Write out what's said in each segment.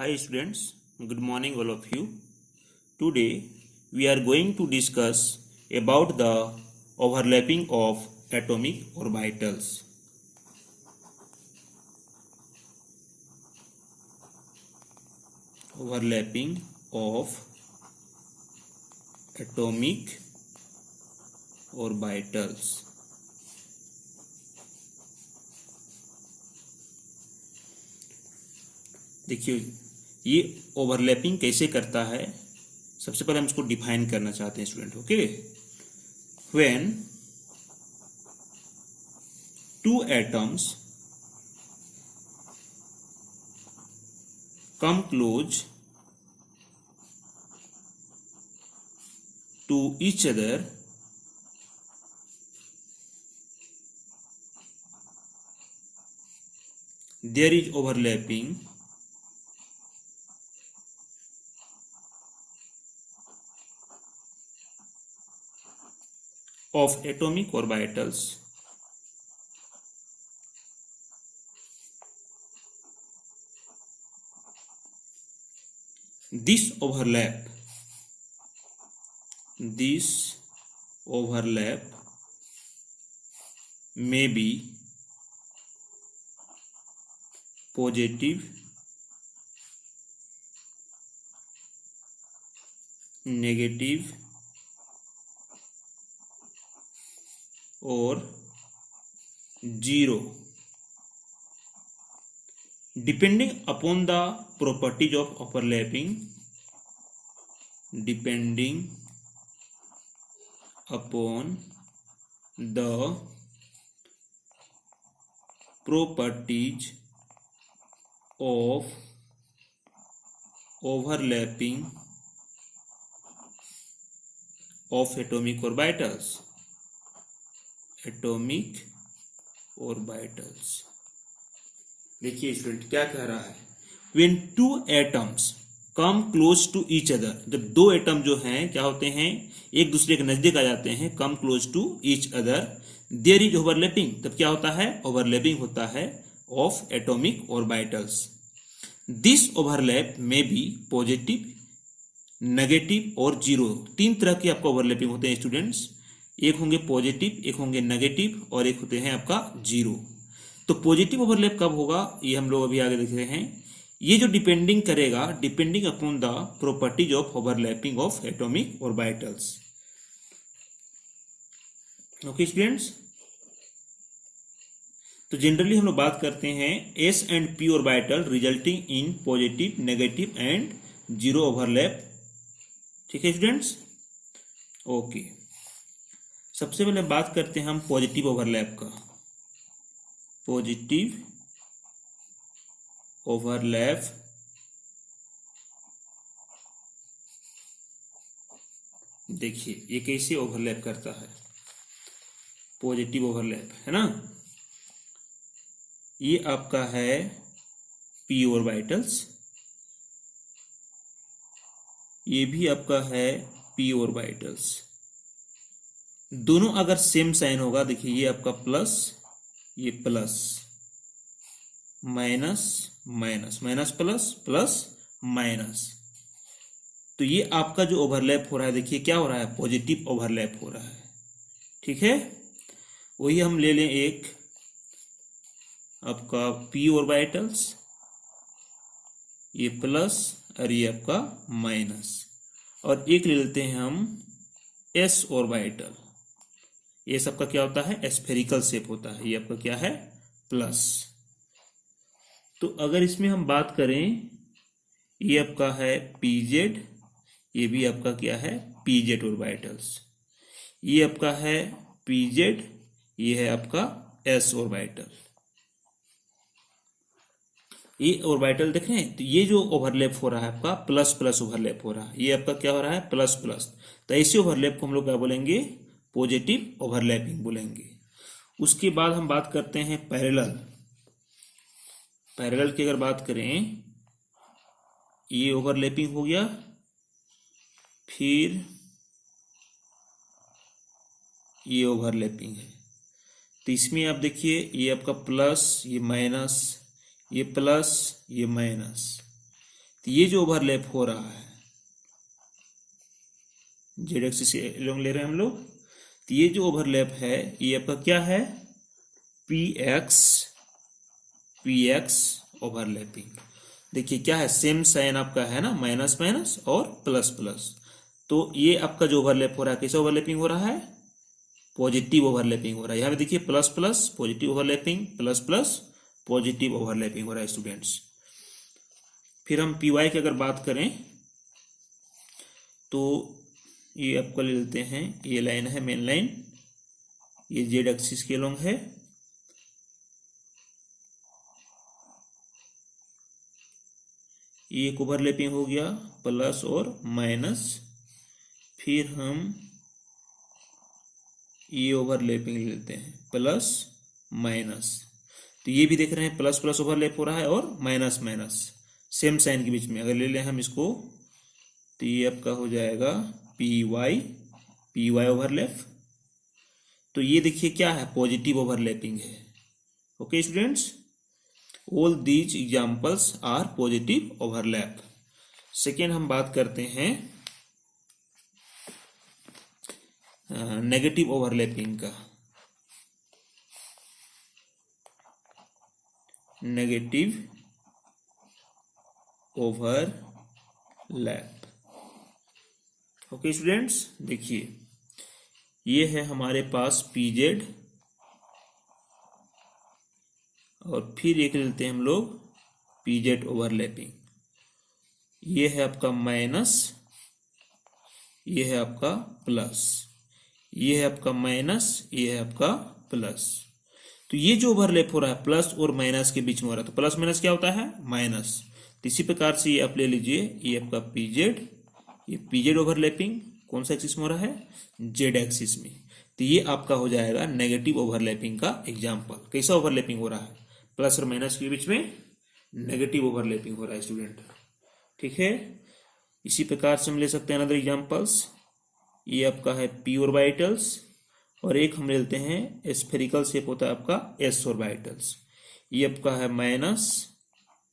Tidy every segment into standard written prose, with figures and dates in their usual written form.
Hi students, good morning all of you. Today we are going to discuss about the overlapping of atomic orbitals. Overlapping of atomic orbitals. देखिए ये overlapping कैसे करता है। सबसे पहले हम इसको डिफाइन करना चाहते हैं student. Okay, when two atoms come close to each other there is overlapping of atomic orbitals. This overlap may be positive, negative और zero depending upon the properties of overlapping, depending upon the properties of overlapping of atomic orbitals. Atomic orbitals देखिए student क्या कह रहा है. When two atoms come close to each other, जब दो atom जो हैं क्या होते हैं, एक दूसरे के नजदीक आ जाते हैं, come close to each other, there is overlapping, तब क्या होता है, ओवरलैपिंग होता है of atomic orbitals. This overlap में बी पॉजिटिव, नेगेटिव और जीरो. तीन तरह की आपका ओवरलैपिंग होते हैं स्टूडेंट्स. एक होंगे पॉजिटिव, एक होंगे नेगेटिव और एक होते हैं आपका जीरो. तो पॉजिटिव ओवरलैप कब होगा ये हम लोग अभी आगे देख रहे हैं. ये जो डिपेंडिंग करेगा, depending upon the properties of overlapping of atomic orbitals. Okay students, तो जनरली हम लोग बात करते हैं S and P orbital resulting in positive, negative and zero overlap. ठीक है स्टूडेंट्स. ओके, सबसे पहले बात करते हैं हम पॉजिटिव ओवरलैप का. पॉजिटिव ओवरलैप देखिए ये कैसे ओवरलैप करता है. पॉजिटिव ओवरलैप है ना, ये आपका है पी ऑर्बिटल्स, ये भी आपका है पी ऑर्बिटल्स. दोनों अगर सेम साइन होगा, देखिए ये आपका प्लस, ये plus, minus minus, minus plus, plus minus, तो ये आपका जो ओवरलैप हो रहा है, देखिए क्या हो रहा है, पॉजिटिव ओवरलैप हो रहा है. ठीक है, वही हम ले लें एक आपका पी ऑर्बिटल्स, ये प्लस और ये आपका माइनस, और एक ले लेते हैं हम एस ऑर्बिटल. ये सबका क्या होता है, स्फेरिकल शेप होता है. ये आपका क्या है, प्लस. तो अगर इसमें हम बात करें, ये आपका है पीजेड, ये भी आपका क्या है, पीजेड ऑर्बिटल्स. ये आपका है पीजेड, ये है आपका एस ऑर्बिटल. ये ऑर्बिटल देख रहे हैं, तो ये जो ओवरलैप हो रहा है आपका प्लस प्लस ओवरलैप हो रहा है, ये आपका क्या हो रहा है, प्लस प्लस. तो ऐसे ओवरलैप को हम लोग क्या बोलेंगे, पॉजिटिव ओवरलैपिंग बोलेंगे. उसके बाद हम बात करते हैं पैरेलल. पैरेलल की अगर बात करें, ये ओवरलैपिंग हो गया, फिर ये ओवरलैपिंग है. तो इसमें आप देखिए ये आपका प्लस, ये माइनस, ये प्लस, ये माइनस, तो ये जो ओवरलैप हो रहा है, जेड एक्सिस से लॉन्ग ले रहे हैं हम लोग, तो ये जो ओवरलैप है ये आपका क्या है, पी एक्स ओवरलैपिंग। देखिए क्या है, सेम साइन आपका है ना, माइनस माइनस और प्लस प्लस। तो ये आपका जो ओवरलैप हो रहा है, कैसे ओवरलैपिंग हो रहा है, पॉजिटिव ओवरलैपिंग हो रहा है। यहाँ पे देखिए plus plus positive overlapping, plus plus positive overlapping हो रहा है स्टूडेंट्स। फिर हम पी वाई की अगर बात करें तो ये आपको ले लेते हैं, ये लाइन है मेन लाइन, ये जेड एक्सिस के लॉन्ग है, ये एक ओवरलैपिंग हो गया प्लस और माइनस। फिर हम ये ओवरलैपिंग ले लेते हैं प्लस माइनस, तो ये भी देख रहे हैं प्लस प्लस ओवरलैप हो रहा है और माइनस माइनस सेम साइन के बीच में अगर ले लें हम इसको, तो ये आपका हो जाएगा पी वाई ओवरलैप। तो ये देखिए क्या है, पॉजिटिव ओवरलैपिंग है। Okay students, all these examples are positive overlap. Second हम बात करते हैं नेगेटिव ओवरलैपिंग का। Negative overlap. ओके स्टूडेंट्स, देखिए ये है हमारे पास पी जेड, और फिर एक लेते हैं हम लोग पी जेड ओवरलैपिंग। ये है आपका माइनस, ये है आपका प्लस, ये है आपका माइनस, ये है आपका प्लस। तो ये जो ओवरलैप हो रहा है प्लस और माइनस के बीच में हो रहा है, तो प्लस माइनस क्या होता है, माइनस। तो इसी प्रकार से ये आप ले लीजिए, ये आपका पीजेड, ये पीजेड ओवरलैपिंग कौन सा एक्सिस में हो रहा है, जेड एक्सिस में। तो ये आपका हो जाएगा नेगेटिव ओवरलैपिंग का एग्जाम्पल। कैसा ओवरलैपिंग हो रहा है, प्लस और माइनस के बीच में नेगेटिव ओवरलैपिंग हो रहा है स्टूडेंट। ठीक है, इसी प्रकार से हम ले सकते हैं अनदर एग्जाम्पल्स। ये आपका है पी ऑर्बिटल्स, और एक हम लेते हैं स्फेरिकल शेप होता है आपका एस ऑर्बिटल्स। ये आपका है माइनस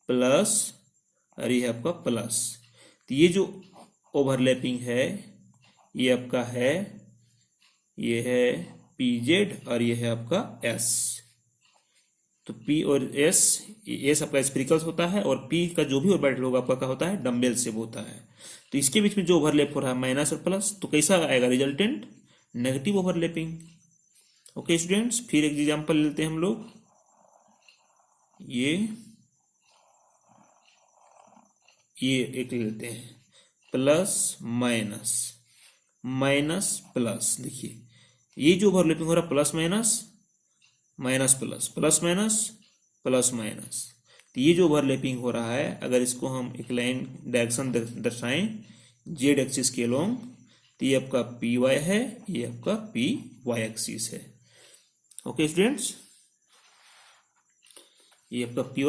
प्लस और ये है आपका प्लस। तो ये जो ओवरलैपिंग है ये आपका है, ये है पी जेड और ये है आपका एस। तो P और S आपका स्फेरिकल्स होता है, और P का जो भी ऑर्बिटल होगा आपका क्या होता है, डम्बेल शेप होता है। तो इसके बीच में जो ओवरलैप हो रहा है माइनस और प्लस, तो कैसा आएगा resultant, negative overlapping. Okay students, फिर एक एग्जांपल लेते हैं हम लोग। ये एक लेते हैं प्लस माइनस, माइनस प्लस। देखिए ये जो ओवरलैपिंग हो रहा है plus minus, minus plus, plus minus, plus minus. तो ये जो ओवरलैपिंग हो रहा है, अगर इसको हम एक लाइन डायरेक्शन दर्शाएं जेड एक्सिस के अलोंग, तो ये आपका पी वाई है, ये आपका पी वाई एक्सिस है। ओके स्टूडेंट्स, ये आपका पी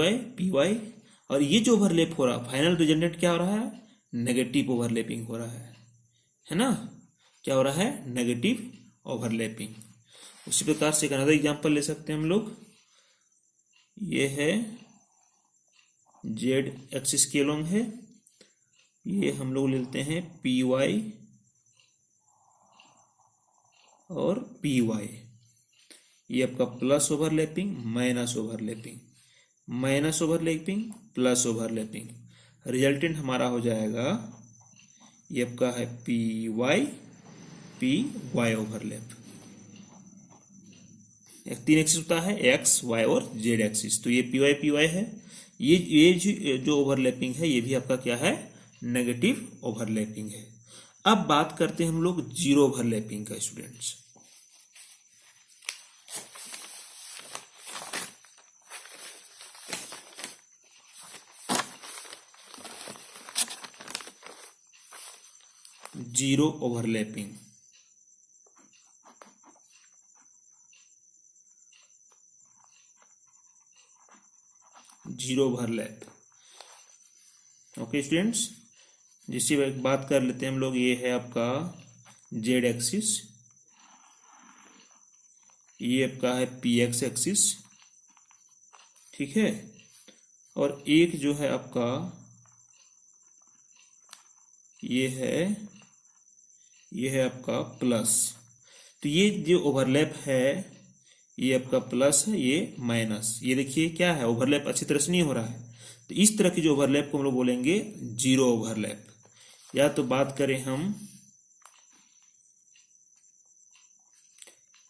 वाई, और ये जो ओवरलैप हो रहा है फाइनल रिजल्टेंट क्या हो रहा है, नेगेटिव ओवरलैपिंग हो रहा है ना, क्या हो रहा है, नेगेटिव ओवरलैपिंग। उसी प्रकार से एक अनदर एग्जांपल ले सकते हैं हम लोग। ये है जेड एक्सिस के अलोंग है, ये हम लोग लेते हैं पी वाई और पी वाई। ये आपका plus overlapping, minus overlapping, minus overlapping, plus overlapping. Resultant हमारा हो जाएगा, ये आपका है पी वाई ओवरलैप। एक तीन एक्सिस होता है, एक्स वाई और जेड एक्सिस। तो ये पी वाई है। ये जो ओवरलैपिंग है ये भी आपका क्या है, नेगेटिव ओवरलैपिंग है। अब बात करते हैं हम लोग जीरो ओवरलैपिंग का students. Zero overlapping, zero overlap. Okay students, जिसकी बात कर लेते हैं हम लोग। ये है आपका जेड एक्सिस, ये आपका है पी एक्स एक्सिस, ठीक है। और एक जो है आपका ये है आपका प्लस। तो ये जो ओवरलैप है ये आपका प्लस है, ये माइनस। ये देखिए क्या है, ओवरलैप अच्छी तरह से नहीं हो रहा है। तो इस तरह की जो ओवरलैप को हम लोग बोलेंगे जीरो ओवरलैप। या तो बात करें हम,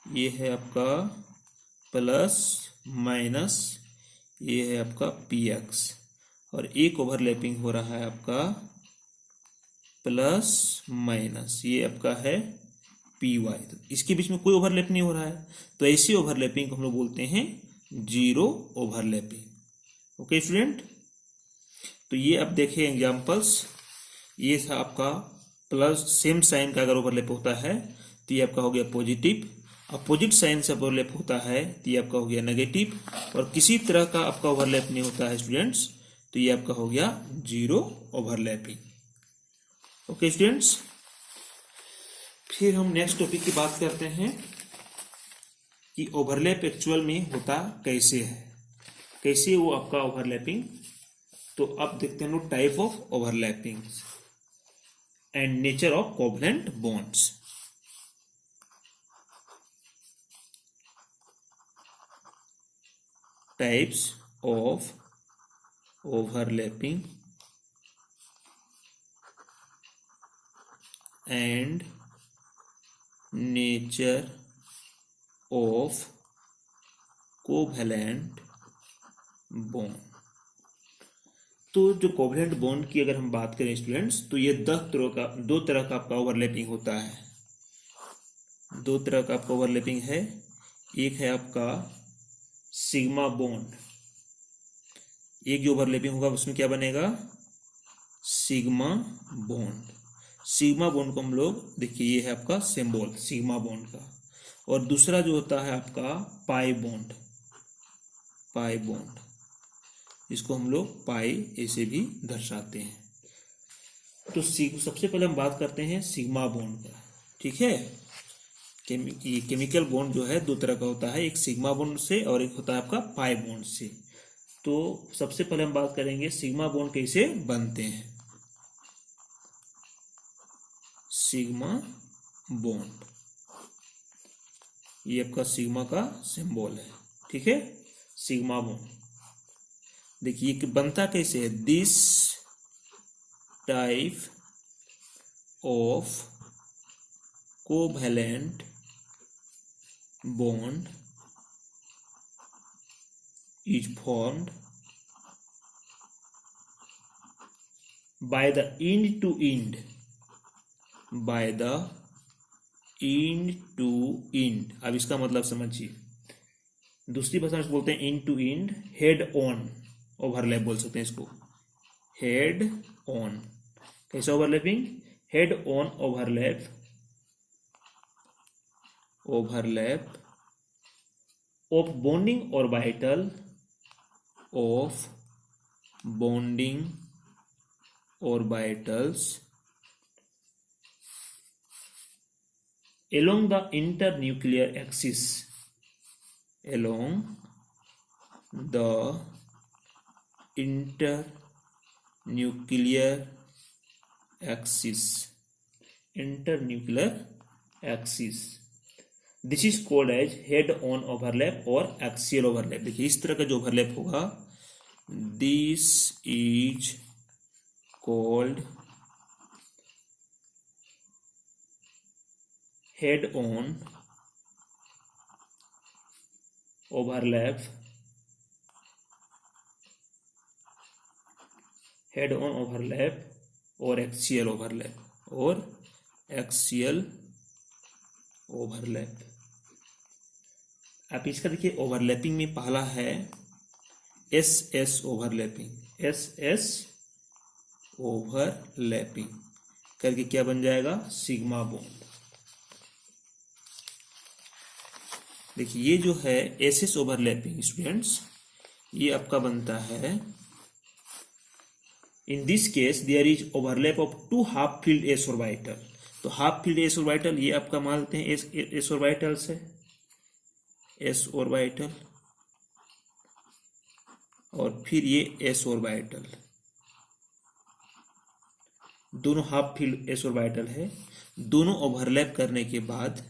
ये है आपका प्लस माइनस, ये है आपका पी एक्स, और एक ओवरलैपिंग हो रहा है आपका प्लस माइनस, ये आपका है पी वाई। तो इसके बीच में कोई ओवरलैप नहीं हो रहा है, तो ऐसी ओवरलैपिंग को हम लोग बोलते हैं जीरो ओवरलैपिंग। ओके स्टूडेंट, तो ये अब देखें एग्जांपल्स। ये था आपका प्लस, सेम साइन का अगर ओवरलैप होता है तो ये आपका हो गया पॉजिटिव, अपोजिट साइन से ओवरलैप होता है तो ये आपका हो गया नेगेटिव, और किसी तरह का आपका ओवरलैप नहीं होता है स्टूडेंट्स तो ये आपका हो गया जीरो ओवरलैपिंग। ओके स्टूडेंट्स, फिर हम नेक्स्ट टॉपिक की बात करते हैं कि ओवरलैप एक्चुअल में होता कैसे है, कैसे वो आपका ओवरलैपिंग। तो अब देखते हैं type of overlapping and nature of covalent bonds. Types of overlapping and nature of covalent bond. तो जो कोवेलेंट बॉन्ड की अगर हम बात करें स्टूडेंट्स, तो ये दो तरह का आपका ओवरलैपिंग होता है। दो तरह का आपका ओवरलैपिंग है। एक है आपका सिग्मा बॉन्ड, एक जो ओवरलैपिंग होगा उसमें क्या बनेगा, सिग्मा बॉन्ड। सिग्मा बॉन्ड को हम लोग देखिए, ये है आपका सिंबल सिग्मा बॉन्ड का। और दूसरा जो होता है आपका पाई बॉन्ड, पाई बॉन्ड, इसको हम लोग पाई ऐसे भी दर्शाते हैं। तो सबसे पहले हम बात करते हैं सिग्मा बॉन्ड का, ठीक है। ये केमिकल बॉन्ड जो है दो तरह का होता है, एक सिग्मा बॉन्ड से और एक होता है आपका पाई बॉन्ड से। तो सबसे पहले हम बात करेंगे सिग्मा बॉन्ड कैसे बनते हैं। सिग्मा बॉन्ड, ये आपका सिग्मा का सिंबल है, ठीक है। सिग्मा बॉन्ड देखिए कि बनता कैसे है, this type of covalent bond is formed by the end to end, by the end to end। अब इसका मतलब समझिए, दूसरी भाषा में बोलते हैं end to end, head on overlap बोल सकते हैं इसको, हेड ऑन। कैसा overlapping, head on overlap, overlap of bonding orbital, of bonding orbitals along the internuclear axis, along the internuclear axis, internuclear axis। This is called as head on overlap और axial overlap. देखिए इस तरह का जो overlap होगा, this is called head on overlap, head on overlap और axial overlap, और axial overlap. आप इसका देखिए ओवरलैपिंग में पहला है S S overlapping, S S overlapping करके क्या बन जाएगा, सिग्मा बॉन्ड। देखिए ये जो है एस एस ओवरलैपिंग स्टूडेंट्स, ये आपका बनता है, in this case there is overlap of two half filled S orbital. तो हाफ फील्ड एस ऑर्बिटल ये आपका मानते हैं एस ऑर्बिटल से, एस ऑर्बिटल, और फिर ये एस ऑर्बिटल, दोनों हाफ फील्ड एस ऑर्बिटल है, दोनों ओवरलैप करने के बाद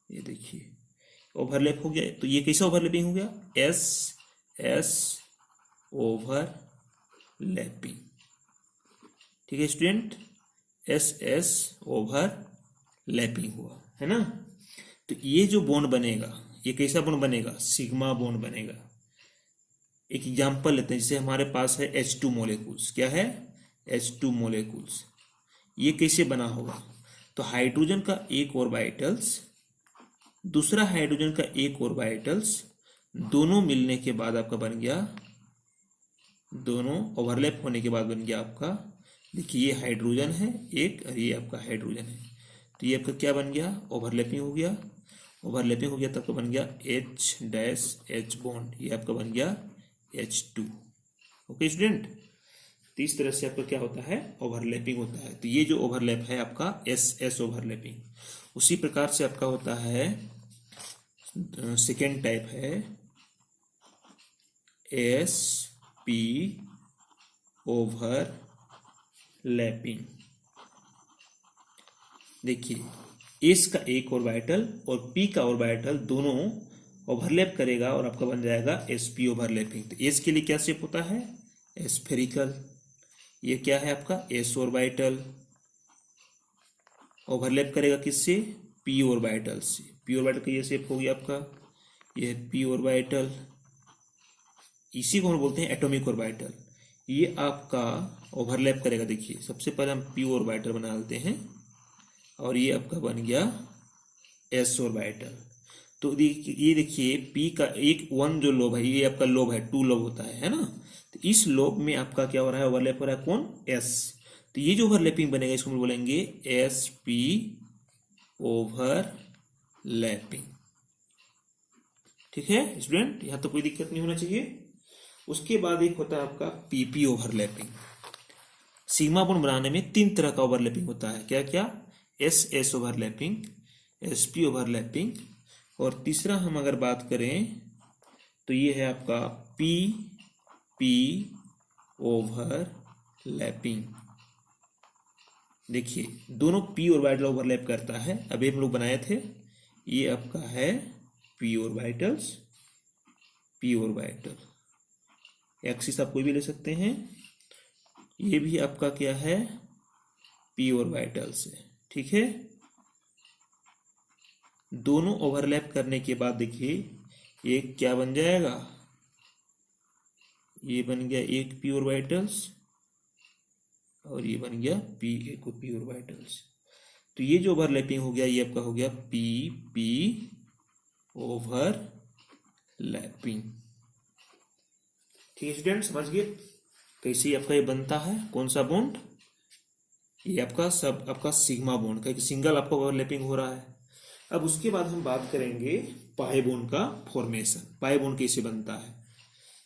ये देखिए ओवरलैप हो गया। तो ये कैसा ओवरलैपिंग हो गया, एस एस ओवरलैपिंग। ठीक है स्टूडेंट, एस एस ओवरलैपिंग हुआ है ना। तो ये जो बॉन्ड बनेगा ये कैसा बॉन्ड बनेगा, सिग्मा बॉन्ड बनेगा। एक एग्जांपल लेते हैं, जैसे हमारे पास है H2 मोलेकुल्स, क्या है H2 मोलेकुल्स। ये कैसे बना होगा, तो हाइड्रोजन का एक ऑर्बिटल्स दूसरा हाइड्रोजन का एक ऑर्बिटल्स दोनों मिलने के बाद आपका बन गया, दोनों ओवरलैप होने के बाद बन गया आपका, देखिए ये हाइड्रोजन है एक और ये आपका हाइड्रोजन है, तो ये आपका क्या बन गया, ओवरलैपिंग हो गया। ओवरलैपिंग हो गया तो आपका बन गया H डैश H बॉन्ड, ये आपका बन गया H2। ओके स्टूडेंट, तो इस तरह से आपका क्या होता है, ओवरलैपिंग होता है। तो ये जो ओवरलैप है आपका एस एस ओवरलैपिंग। उसी प्रकार से आपका होता है सेकेंड टाइप है एस पी ओवरलैपिंग। देखिए एस का एक ऑर्बिटल और पी का ऑर्बिटल दोनों ओवरलैप करेगा और आपका बन जाएगा एस पी ओवरलैपिंग। तो एस के लिए क्या शेप होता है, स्फेरिकल। ये क्या है आपका एस ऑर्बिटल, ओवरलैप करेगा किससे, पी ऑर्बिटल से। पी ऑर्बिटल का ये शेप हो गया आपका, ये है पी ऑर्बिटल, इसी को हम बोलते हैं एटॉमिक ऑर्बिटल। ये आपका ओवरलैप करेगा। देखिए सबसे पहले हम पी ऑर्बिटल बना लेते हैं और ये आपका बन गया एस ऑर्बिटल। तो ये देखिए पी का एक वन जो लोब है, ये आपका लोब है, टू लोब होता है ना। तो इस लोब में आपका क्या हो रहा है, ओवरलैप हो रहा है कौन, एस। तो ये जो ओवरलैपिंग बनेगा इसको हम बोलेंगे एस पी ओवरलैपिंग। ठीक है स्टूडेंट, यहां तो कोई दिक्कत नहीं होना चाहिए। उसके बाद एक होता है आपका पीपी ओवरलैपिंग। सिग्मा बॉन्ड बनाने में तीन तरह का ओवरलैपिंग होता है, क्या क्या, S S overlapping, S P overlapping, और तीसरा हम अगर बात करें तो ये है आपका पी पी ओवरलैपिंग। देखिए दोनों पी ऑर्बिटल ओवरलैप करता है, अभी हम लोग बनाए थे। ये आपका है P orbitals, P orbital, axis आप कोई भी ले सकते हैं। ये भी आपका क्या है, पी ऑर्बिटल्स है। ठीक है, दोनों ओवरलैप करने के बाद देखिए ये क्या बन जाएगा, ये बन गया एक पी ऑर्बिटल्स और ये बन गया पी एक पी ऑर्बिटल्स। तो ये जो ओवरलैपिंग हो गया ये आपका हो गया पी पी ओवरलैपिंग। ठीक है स्टूडेंट, समझ गए कैसे आपका ये बनता है, कौन सा बॉन्ड, ये आपका सब आपका सिग्मा बॉन्ड का सिंगल आपका ओवरलैपिंग हो रहा है। अब उसके बाद हम बात करेंगे पाई बॉन्ड का फॉर्मेशन, पाई बॉन्ड कैसे बनता है।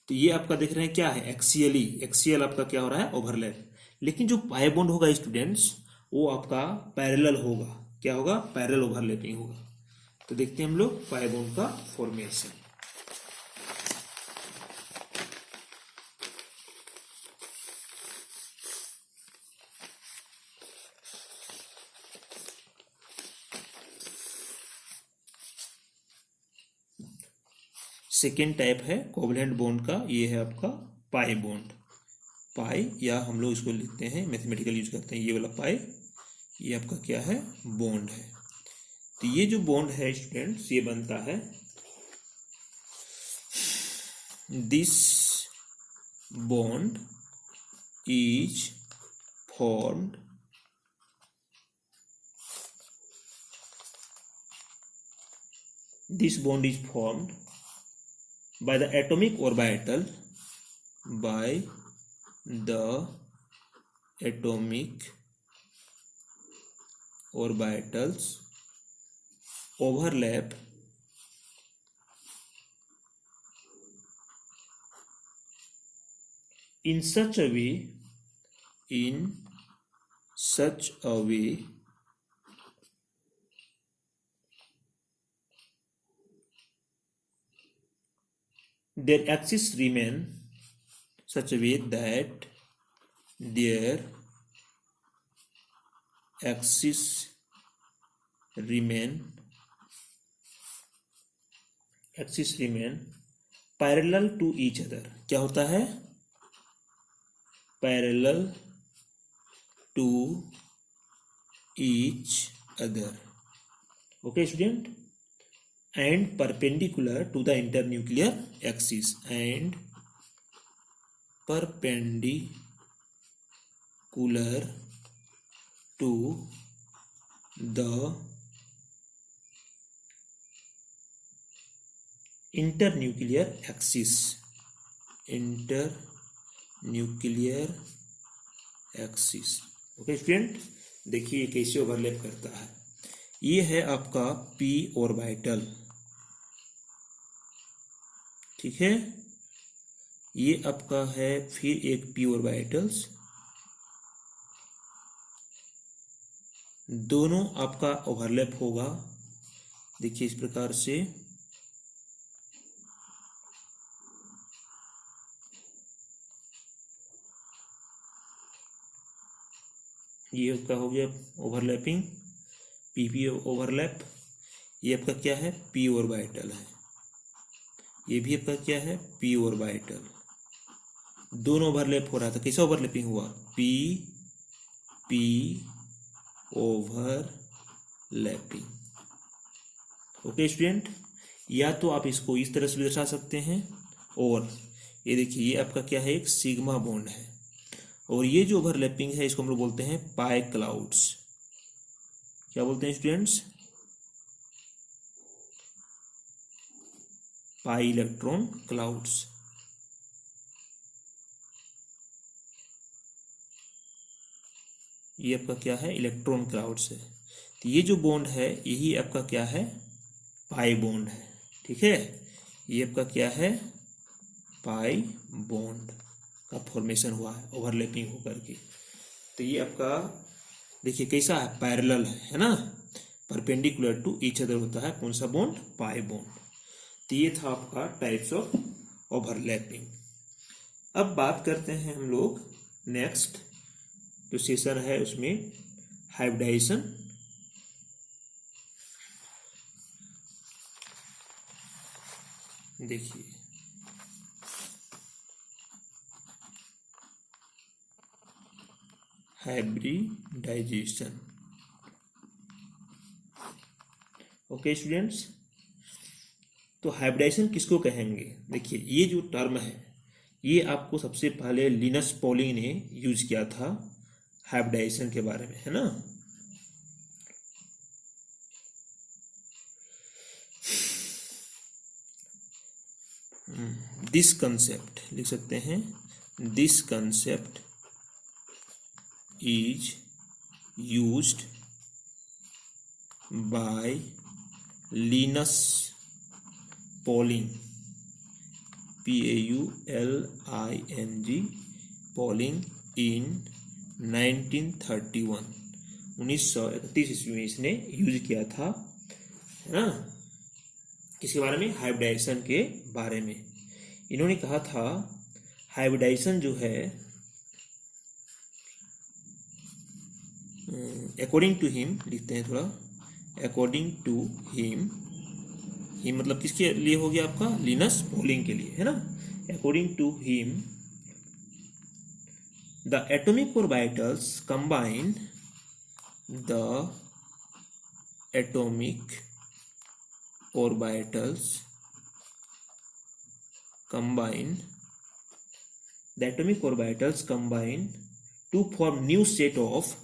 तो ये आपका देख रहे हैं क्या है, एक्सियली, एक्सियल आपका क्या हो रहा है, ओवरलैप। लेकिन जो पाई बॉन्ड होगा स्टूडेंट्स वो आपका पैरेलल होगा, क्या होगा, पैरेलल ओवरलैपिंग होगा। तो देखते हैं हम लोग पाई बॉन्ड का फॉर्मेशन। सेकेंड टाइप है कोवलेंट बॉन्ड का, ये है आपका पाई बॉन्ड। पाई या हम लोग इसको लिखते हैं मैथमेटिकल यूज करते हैं, ये वाला पाई, ये आपका क्या है, बॉन्ड है। तो ये जो बॉन्ड है स्टूडेंट्स ये बनता है, this bond is formed this bond is formed by the atomic orbital, by the atomic orbitals overlap in such a way their axis remain such a way that their axis remain parallel to each other. क्या होता है? Parallel to each other. Okay student, and perpendicular to the internuclear axis, and perpendicular to the internuclear axis, okay student, देखिए कैसे overlap करता है। ये है आपका पी ऑर्बिटल, ठीक है। ये आपका है फिर एक पी ऑर्बिटल्स, दोनों आपका ओवरलैप होगा। देखिए इस प्रकार से ये आपका हो गया ओवरलैपिंग, पीपी ओवरलैप। ये आपका क्या है? पी ऑर्बिटल है। ये भी आपका क्या है? P orbital. दोनों ओवरलैप हो रहा था। कैसा ओवरलैपिंग हुआ? P P overlapping. Okay student, या तो आप इसको इस तरह से दर्शा सकते हैं, और ये देखिए ये आपका क्या है? एक सिग्मा बॉन्ड है, और ये जो ओवरलैपिंग है इसको हम लोग बोलते हैं पाई क्लाउड्स। क्या बोलते हैं स्टूडेंट्स? Pi electron clouds. ये आपका क्या है? इलेक्ट्रॉन क्लाउड्स है। तो ये जो बॉन्ड है यही आपका क्या है? पाई बॉन्ड है, ठीक है। ये आपका क्या है? पाई बॉन्ड का फॉर्मेशन हुआ है ओवरलैपिंग होकर के। तो ये आपका देखिए कैसा है? पैरेलल है ना, परपेंडिकुलर टू ईच अदर होता है। कौन सा बॉन्ड? Pi bond. तो ये था आपका टाइप्स ऑफ ओवरलैपिंग। अब बात करते हैं हम लोग नेक्स्ट जो सेशन है उसमें हाइब्रिडाइजेशन। देखिए हाइब्रिडाइजेशन। ओके स्टूडेंट्स, तो हाइब्रिडाइजेशन किसको कहेंगे? देखिए ये जो टर्म है ये आपको सबसे पहले लिनस पॉलिंग ने यूज किया था हाइब्रिडाइजेशन के बारे में, है ना। दिस कंसेप्ट लिख सकते हैं, this concept is used by Linus Pauling, PAULING, Pauling in 1931, 1931 ईस्वी में इसने यूज किया था, है ना। किसके बारे में? हाइब्रिडाइजेशन के बारे में। इन्होंने कहा था हाइब्रिडाइजेशन जो है अकॉर्डिंग टू हिम, लिखते हैं थोड़ा, अकॉर्डिंग टू हिम, हिम मतलब किसके लिए हो गया आपका? लिनस पॉलिंग के लिए, है ना। According to him the atomic orbitals combine, the atomic orbitals combine, the atomic orbitals combine to form new set of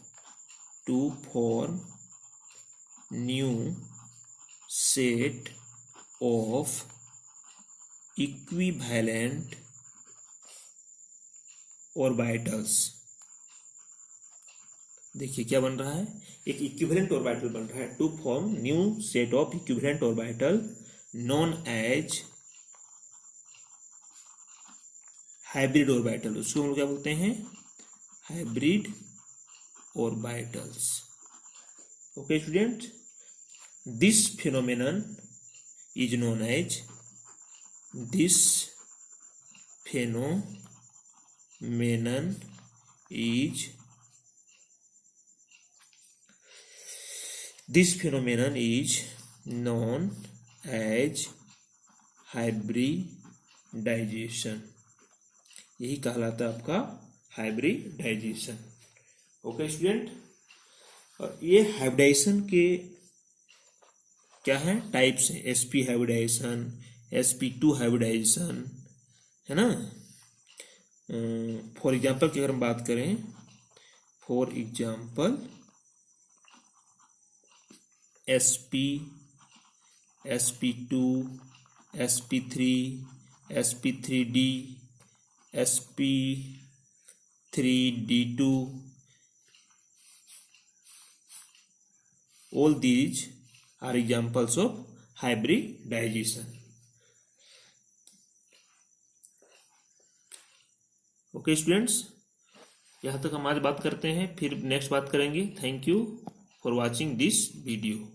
equivalent orbitals। देखिए क्या बन रहा है? एक इक्विवेलेंट ऑर्बिटल बन रहा है, to form new set of equivalent orbital known as hybrid orbital. उसको हम लोग क्या बोलते हैं? Hybrid orbitals. Okay student, this phenomenon is known as, this phenomenon is known as hybridisation. यही कहलाता है आपका हाइब्रिडाइजेशन। ओके स्टूडेंट, और ये हाइब्रिडाइजेशन के क्या है, टाइप्स हैं। sp हाइब्रिडाइजेशन, sp2 हाइब्रिडाइजेशन, है ना। फॉर एग्जाम्पल की अगर हम बात करें, for example sp, sp2, sp3, sp3d, sp3d2, all these are examples of hybridization. Okay students, यहाँ तक हम आज बात करते हैं, फिर नेक्स्ट बात करेंगे। Thank you for watching this video.